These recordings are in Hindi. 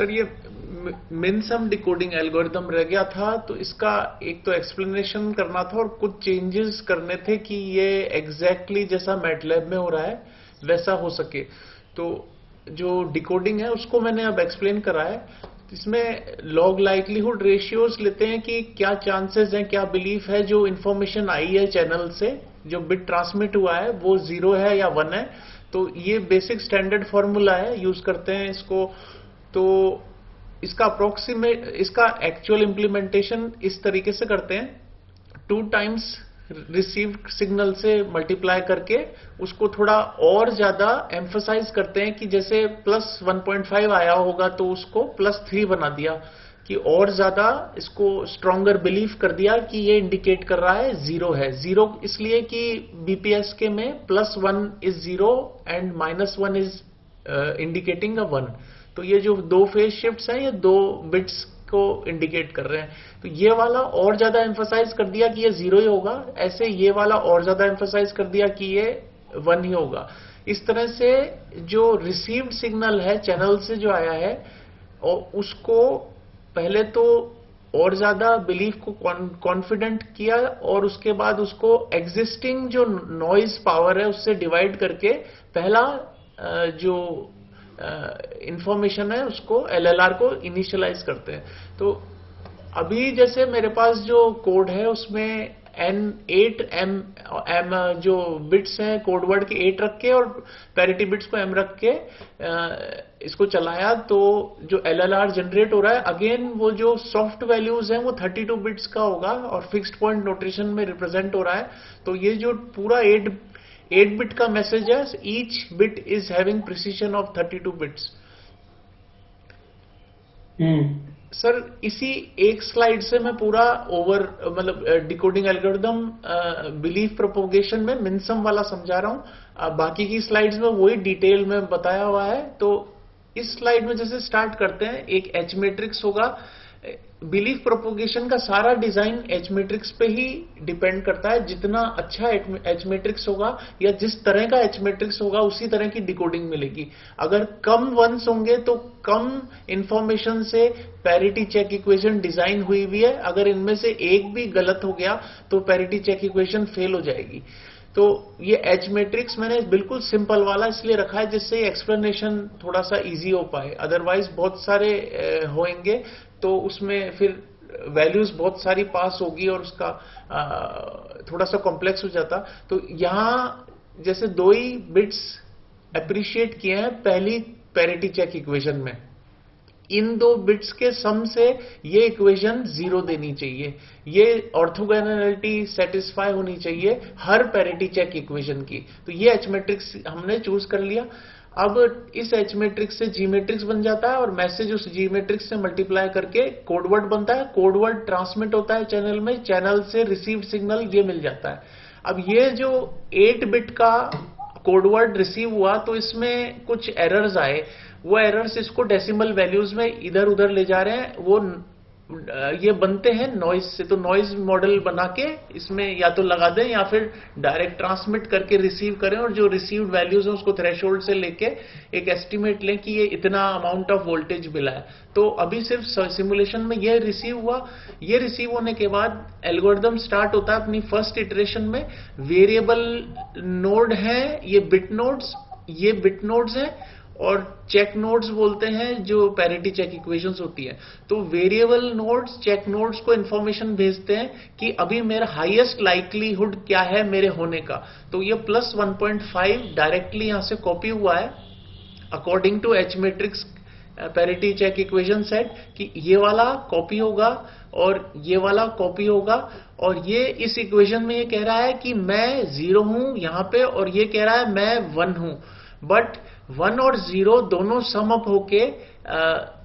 सर ये मिन सम डिकोडिंग एल्गोरिदम रह गया था, तो इसका एक तो एक्सप्लेनेशन करना था और कुछ चेंजेस करने थे कि ये एग्जैक्टली जैसा मैटलैब में हो रहा है वैसा हो सके। तो जो डिकोडिंग है उसको मैंने अब एक्सप्लेन करा है। इसमें लॉग लाइक्लीहुड रेशियोज लेते हैं कि क्या चांसेस हैं, क्या बिलीफ है जो इन्फॉर्मेशन आई है चैनल से, जो बिट ट्रांसमिट हुआ है वो 0 है या 1 है। तो ये बेसिक स्टैंडर्ड फॉर्मूला है, यूज करते हैं इसको। तो इसका अप्रोक्सीमेट, इसका एक्चुअल इंप्लीमेंटेशन इस तरीके से करते हैं, 2 टाइम्स रिसीव्ड सिग्नल से मल्टीप्लाई करके उसको थोड़ा और ज्यादा एम्फसाइज करते हैं कि जैसे प्लस 1.5 आया होगा तो उसको +3 बना दिया, कि और ज्यादा इसको स्ट्रॉन्गर बिलीव कर दिया कि ये इंडिकेट कर रहा है 0 है। 0 इसलिए कि बीपीएसके में +1 इज 0 एंड -1 इज इंडिकेटिंग अ 1। तो ये जो 2 फेज शिफ्ट्स हैं ये 2 बिट्स को इंडिकेट कर रहे हैं। तो ये वाला और ज्यादा एम्फसाइज कर दिया कि ये 0 ही होगा, ऐसे ये वाला और ज्यादा एम्फसाइज कर दिया कि ये 1 ही होगा। इस तरह से जो रिसीव्ड सिग्नल है चैनल से जो आया है, और उसको पहले तो और ज्यादा बिलीफ को कॉन्फिडेंट किया, और उसके बाद उसको एग्जिस्टिंग जो नॉइज पावर है उससे डिवाइड करके पहला जो इंफॉर्मेशन है उसको एलएलआर को इनिशियलाइज करते हैं। तो अभी जैसे मेरे पास जो कोड है उसमें N8 M जो बिट्स हैं कोड वर्ड के 8 रख के और पैरिटी बिट्स को M रख के इसको चलाया, तो जो एलएलआर जनरेट हो रहा है अगेन वो जो सॉफ्ट वैल्यूज हैं वो 32 बिट्स का होगा और फिक्स्ड पॉइंट नोटेशन में रिप्रेजेंट हो रहा है। तो ये जो पूरा 8 बिट का मैसेज है, each bit is having precision of 32 bits. Sir इसी एक स्लाइड से मैं पूरा मतलब डिकोडिंग एल्गोरिदम बिलीफ प्रोपोगेशन में मिनसम वाला समझा रहा हूं। बाकी की स्लाइड्स में वही डिटेल में बताया हुआ है। तो इस स्लाइड में जैसे स्टार्ट करते हैं, एक एच मैट्रिक्स होगा। बिलीफ प्रोपोगेशन का सारा डिजाइन एच मैट्रिक्स पे ही डिपेंड करता है। जितना अच्छा एच मैट्रिक्स होगा या जिस तरह का एच मैट्रिक्स होगा उसी तरह की डिकोडिंग मिलेगी। अगर कम वंस होंगे तो कम इंफॉर्मेशन से पैरिटी चेक इक्वेशन डिजाइन हुई हुई है, अगर इनमें से एक भी गलत हो गया तो पैरिटी चेक इक्वेशन फेल हो जाएगी। तो ये एच मैट्रिक्स मैंने बिल्कुल सिंपल वाला इसलिए रखा है जिससे एक्सप्लेनेशन थोड़ा सा इजी हो पाए। अदरवाइज बहुत सारे होंगे तो उसमें फिर वैल्यूज बहुत सारी पास होगी और उसका थोड़ा सा कॉम्प्लेक्स हो जाता। तो यहां जैसे 2 ही बिट्स अप्रिशिएट किए हैं पहली पैरिटी चेक इक्वेशन में, इन 2 बिट्स के सम से ये इक्वेशन 0 देनी चाहिए। ये ऑर्थोगोनैलिटी सेटिस्फाई होनी चाहिए हर पैरिटी चेक इक्वेशन की। तो ये एच मैट्रिक्स हमने चूज कर लिया। अब इस एच मैट्रिक्स से जी मैट्रिक्स बन जाता है और मैसेज उस जी मैट्रिक्स से मल्टीप्लाई करके कोडवर्ड बनता है। कोडवर्ड ट्रांसमिट होता है चैनल में, चैनल से रिसीव्ड सिग्नल ये मिल जाता है। अब ये जो 8 बिट का कोडवर्ड रिसीव हुआ तो इसमें कुछ एरर्स आए। वो एरर्स इसको डेसिमल वैल्यूज में इधर उधर ले जा रहे हैं। वो ये बनते हैं नॉइज से। तो नॉइज मॉडल बना के इसमें या तो लगा दें या फिर डायरेक्ट ट्रांसमिट करके रिसीव करें, और जो रिसीव्ड वैल्यूज है उसको थ्रेशोल्ड से लेके एक एस्टिमेट लें कि ये इतना अमाउंट ऑफ वोल्टेज मिला है। तो अभी सिर्फ सिमुलेशन में ये रिसीव हुआ। ये रिसीव होने के बाद एल्गोरिदम स्टार्ट होता है अपनी फर्स्ट इटरेशन में। वेरिएबल नोड है ये बिट नोड्स, ये बिट नोड्स हैं, और चेक नोड्स बोलते हैं जो पैरिटी चेक इक्वेशंस होती है। तो वेरिएबल नोड्स चेक नोड्स को इंफॉर्मेशन भेजते हैं कि अभी मेरा हाईएस्ट लाइक्लीहुड क्या है मेरे होने का। तो ये +1.5 डायरेक्टली यहां से कॉपी हुआ है according to H matrix parity check equation set, कि ये वाला कॉपी होगा और ये वाला कॉपी होगा। और ये इस इक्वेशन में ये कह रहा है कि मैं 0 हूं यहां पे, और ये कह रहा है मैं 1 हूं। बट 1 और 0 दोनों सम अप होके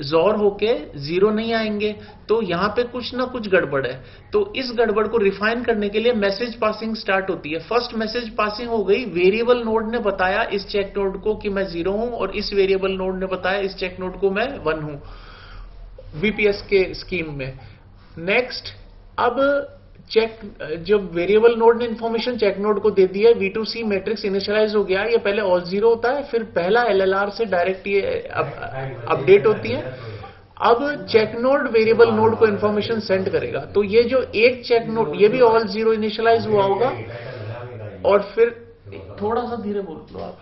जोर होके 0 नहीं आएंगे। तो यहां पे कुछ ना कुछ गड़बड़ है। तो इस गड़बड़ को रिफाइन करने के लिए मैसेज पासिंग स्टार्ट होती है। फर्स्ट मैसेज पासिंग हो गई, वेरिएबल नोड ने बताया इस चेक नोड को कि मैं 0 हूं, और इस वेरिएबल नोड ने बताया इस चेक नोड को मैं 1 हूं वीपीएस के स्कीम में। नेक्स्ट, अब चेक जब वेरिएबल नोड ने इंफॉर्मेशन चेक नोड को दे दी है, V2C मैट्रिक्स इनिशियलाइज हो गया। ये पहले ऑल 0 होता है, फिर पहला एलएलआर से डायरेक्ट ये अपडेट होती है। अब चेक नोड वेरिएबल नोड को इंफॉर्मेशन सेंड करेगा, तो ये जो एक चेक नोड, ये भी ऑल जीरो इनिशियलाइज हुआ होगा। और फिर थोड़ा सा धीरे बोल लो आप,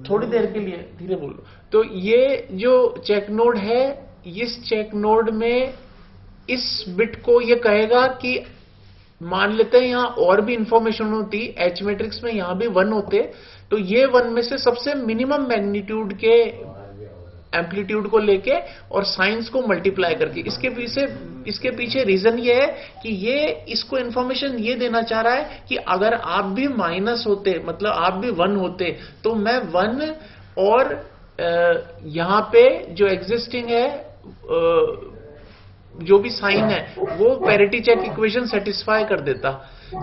थोड़ी देर के लिए धीरे बोल लो। तो ये जो चेक नोड है, इस चेक नोड में इस बिट को ये कहेगा कि मान लेते हैं यहां और भी इंफॉर्मेशन होती, एच मैट्रिक्स में यहां भी 1 होते, तो ये 1 में से सबसे मिनिमम मैग्नीट्यूड के एम्पलीट्यूड को लेके और साइंस को मल्टीप्लाई करके, इसके पीछे रीजन ये है कि ये इसको इंफॉर्मेशन ये देना चाह रहा है कि अगर आप भी माइनस होते, मतलब आप भी 1 होते, तो मैं 1 और यहां पे जो एग्जिस्टिंग है जो भी साइन है वो पैरिटी चेक इक्वेशन सेटिस्फाई कर देता।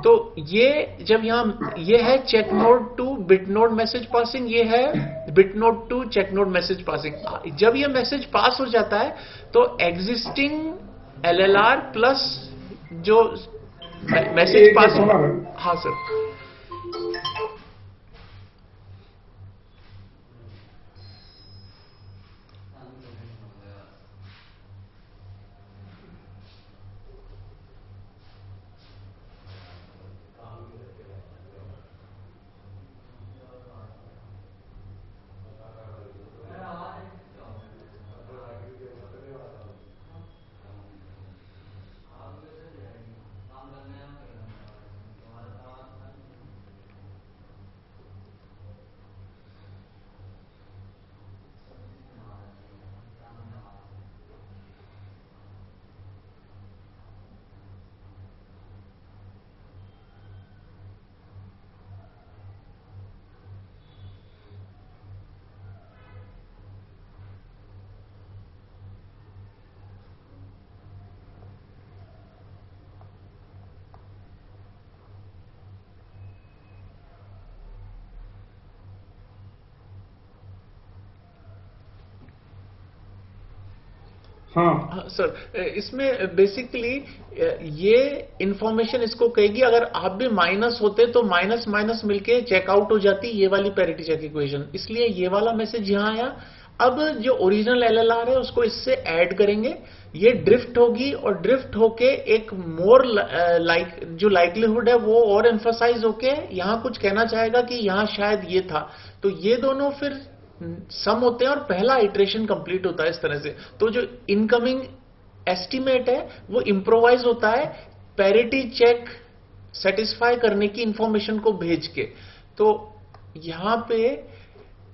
तो ये जब यहां ये है check node to bit node message passing, ये है bit node to check node message passing. जब ये मैसेज पास हो जाता है तो एग्जिस्टिंग एलएलआर प्लस जो मैसेज पास हो, हाँ सर, हाँ सर, इसमें बेसिकली ये इंफॉर्मेशन इसको कहेगी अगर आप भी माइनस होते तो माइनस माइनस मिलके चेकआउट हो जाती ये वाली पैरिटी चेक इक्वेशन, इसलिए ये वाला मैसेज यहां आया। अब जो ओरिजिनल एलएलआर है उसको इससे ऐड करेंगे, ये ड्रिफ्ट होगी और ड्रिफ्ट होके एक मोर जो लाइक्लीहुड है वो और एम्फसाइज होके यहां कुछ कहना चाहेगा कि यहां शायद ये था, तो ये दोनों फिर सम होते हैं और पहला इटरेशन कंप्लीट होता है इस तरह से। तो जो इनकमिंग एस्टिमेट है वो इंप्रोवाइज होता है पैरिटी चेक सेटिस्फाई करने की इंफॉर्मेशन को भेज के। तो यहां पे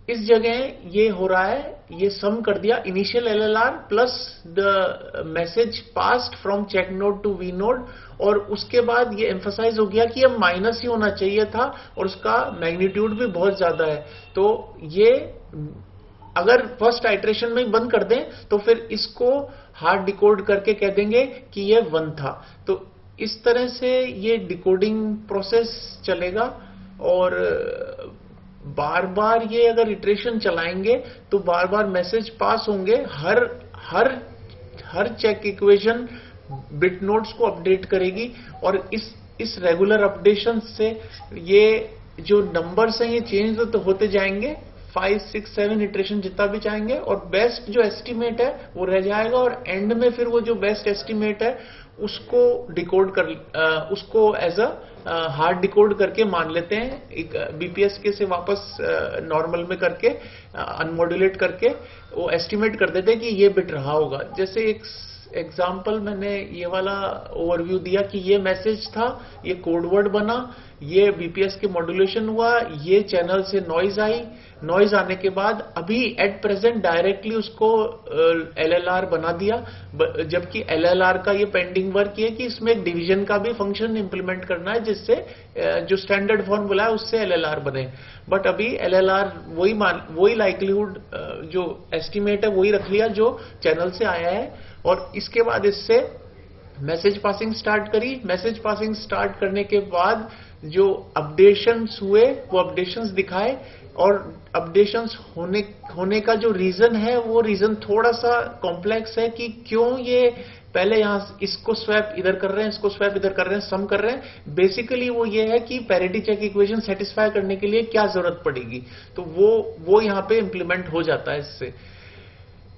इस जगह ये हो रहा है, ये सम कर दिया initial LLR plus the message passed from check node to V node, और उसके बाद ये एम्फसाइज हो गया कि अब माइनस ही होना चाहिए था और उसका मैग्नीट्यूड भी बहुत ज्यादा है। तो ये अगर फर्स्ट आइट्रेशन में ही बंद कर दें तो फिर इसको हार्ड डिकोड करके कह देंगे कि ये 1 था। तो इस तरह से ये डिकोडिंग प्रोसेस चलेगा और बार बार ये अगर इटरेशन चलाएंगे तो बार बार मैसेज पास होंगे। हर चेक इक्वेशन बिट नोड्स को अपडेट करेगी और इस रेगुलर अपडेशन से ये जो नंबर्स हैं ये चेंज होते जाएंगे, 5, 6, 7 इटरेशन जितना भी चाहेंगे, और बेस्ट जो एस्टिमेट है वो रह जाएगा। और एंड में फिर वो जो बेस्ट एस्टिमेट है उसको डिकोड कर उसको एज अ हार्ड डिकोड करके मान लेते हैं, एक बीपीएसके से वापस नॉर्मल में करके अनमॉड्यूलेट करके वो एस्टिमेट कर देते हैं कि ये बिट रहा होगा। जैसे एक एग्जाम्पल मैंने ये वाला ओवरव्यू दिया कि ये मैसेज था, ये कोड वर्ड बना, ये बीपीएस के मॉड्यूलेशन हुआ, ये चैनल से नॉइज आई, नॉइज आने के बाद अभी एट प्रेजेंट डायरेक्टली उसको एलएलआर बना दिया, जबकि एलएलआर का ये पेंडिंग वर्क ये कि इसमें एक डिवीजन का भी फंक्शन इंप्लीमेंट करना है जिससे जो स्टैंडर्ड फॉर्मूला है उससे एलएलआर बने। बट अभी एलएलआर वही लाइक्लीहुड जो एस्टिमेट है वही रख लिया जो चैनल से आया है, और इसके बाद इससे मैसेज पासिंग स्टार्ट करी। मैसेज पासिंग स्टार्ट करने के बाद जो अपडेशंस हुए वो अपडेशंस दिखाए, और अपडेशंस होने का जो रीजन है वो रीजन थोड़ा सा कॉम्प्लेक्स है कि क्यों ये पहले यहां इसको स्वैप इधर कर रहे हैं, इसको स्वैप इधर कर रहे हैं, सम कर रहे हैं। बेसिकली वो ये है कि पैरिटी चेक इक्वेशन सेटिस्फाई करने के लिए क्या जरूरत पड़ेगी, तो वो यहां पे इंप्लीमेंट हो जाता है इससे।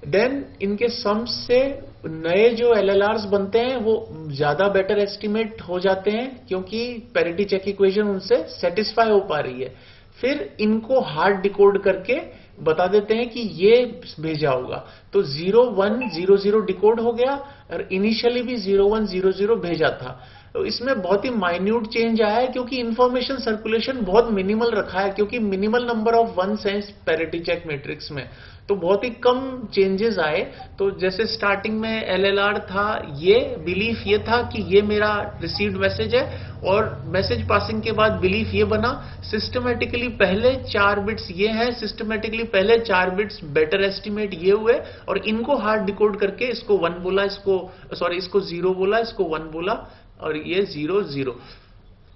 देन इनके सम्स से नए जो एलएलआर्स बनते हैं वो ज्यादा बेटर एस्टिमेट हो जाते हैं क्योंकि पैरिटी चेक इक्वेशन उनसे सेटिस्फाई हो पा रही है। फिर इनको हार्ड डिकोड करके बता देते हैं कि ये भेजा होगा, तो 0100 डिकोड हो गया और इनिशियली भी 0100 भेजा था। तो इसमें बहुत ही माइन्यूट चेंज आया है क्योंकि इंफॉर्मेशन सर्कुलेशन बहुत मिनिमल रखा है, क्योंकि मिनिमल नंबर ऑफ वंस है इस पैरिटी चेक मैट्रिक्स में, तो बहुत ही कम चेंजेस आए। तो जैसे स्टार्टिंग में एलएलआर था, ये बिलीफ ये था कि ये मेरा रिसीव्ड मैसेज है, और मैसेज पासिंग के बाद बिलीफ ये बना सिस्टमेटिकली पहले 4 बिट्स ये हैं, सिस्टमेटिकली पहले 4 बिट्स बेटर एस्टिमेट ये हुए, और इनको हार्ड डिकोड करके इसको 1 बोला, इसको 0 बोला, इसको 1 बोला, और ये 0 0।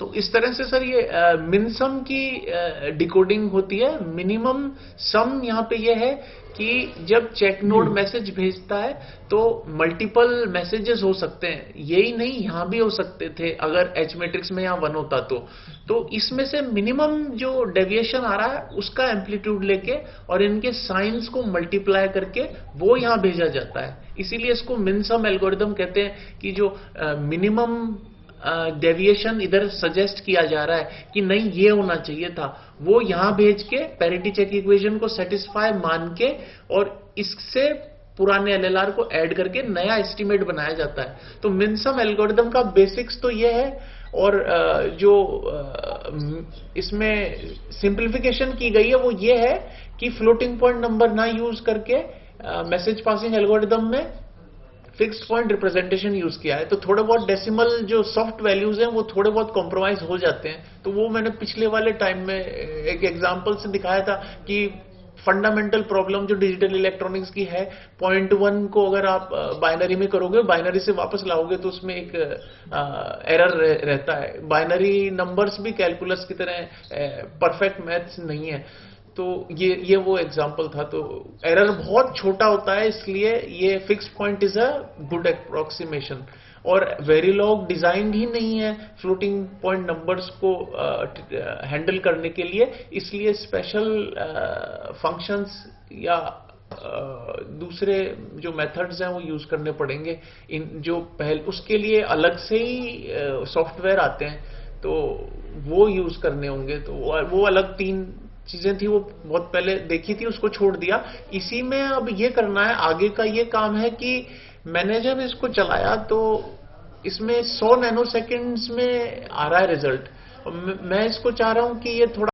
तो इस तरह से सर ये मिनसम की डिकोडिंग होती है। मिनिमम सम यहां पे ये है कि जब चेक नोड मैसेज भेजता है तो मल्टीपल मैसेजेस हो सकते हैं, यही नहीं यहां भी हो सकते थे अगर एच मैट्रिक्स में यहां 1 होता तो इसमें से मिनिमम जो डेविएशन आ रहा है उसका एम्पलीट्यूड लेके और इनके साइंस को मल्टीप्लाई करके वो यहां भेजा जाता है। इसीलिए इसको मिनसम एल्गोरिदम कहते हैं कि जो मिनिमम डेविएशन इधर सजेस्ट किया जा रहा है कि नहीं ये होना चाहिए था, वो यहां भेज के पैरिटी चेक इक्वेशन को सेटिस्फाई मान के और इससे पुराने एलएलआर को ऐड करके नया एस्टिमेट बनाया जाता है। तो मिनसम एल्गोरिदम का बेसिक्स तो ये है, और जो इसमें सिंप्लीफिकेशन की गई है वो ये है कि फ्लोटिंग पॉइंट नंबर ना यूज करके मैसेज पासिंग एल्गोरिदम में फिक्स्ड पॉइंट रिप्रेजेंटेशन यूज किया है। तो थोड़े बहुत डेसिमल जो सॉफ्ट वैल्यूज हैं वो थोड़े बहुत कॉम्प्रोमाइज हो जाते हैं। तो वो मैंने पिछले वाले टाइम में एक एग्जांपल से दिखाया था कि फंडामेंटल प्रॉब्लम जो डिजिटल इलेक्ट्रॉनिक्स की है, 0.1 को अगर आप बाइनरी में करोगे, बाइनरी से वापस लाओगे तो उसमें एक एरर रहता है। बाइनरी नंबर्स भी कैलकुलस की तरह परफेक्ट मैथ्स नहीं है। तो ये वो एग्जांपल था। तो एरर बहुत छोटा होता है, इसलिए ये fixed point is a good approximation. और वेरिलॉग डिजाइन ही नहीं है फ्लोटिंग पॉइंट नंबर्स को हैंडल करने के लिए, इसलिए स्पेशल फंक्शंस या दूसरे जो मेथड्स हैं वो यूज करने पड़ेंगे। इन जो पहले उसके लिए अलग से ही सॉफ्टवेयर आते हैं, तो वो यूज करने होंगे। तो वो अलग 3 चीजें थी, वो बहुत पहले देखी थी, उसको छोड़ दिया। इसी में अब ये करना है, आगे का ये काम है कि मैंने जब इसको चलाया तो इसमें 100 नैनो सेकंड्स में आ रहा है रिजल्ट। मैं इसको चाह रहा हूं कि ये थोड़ा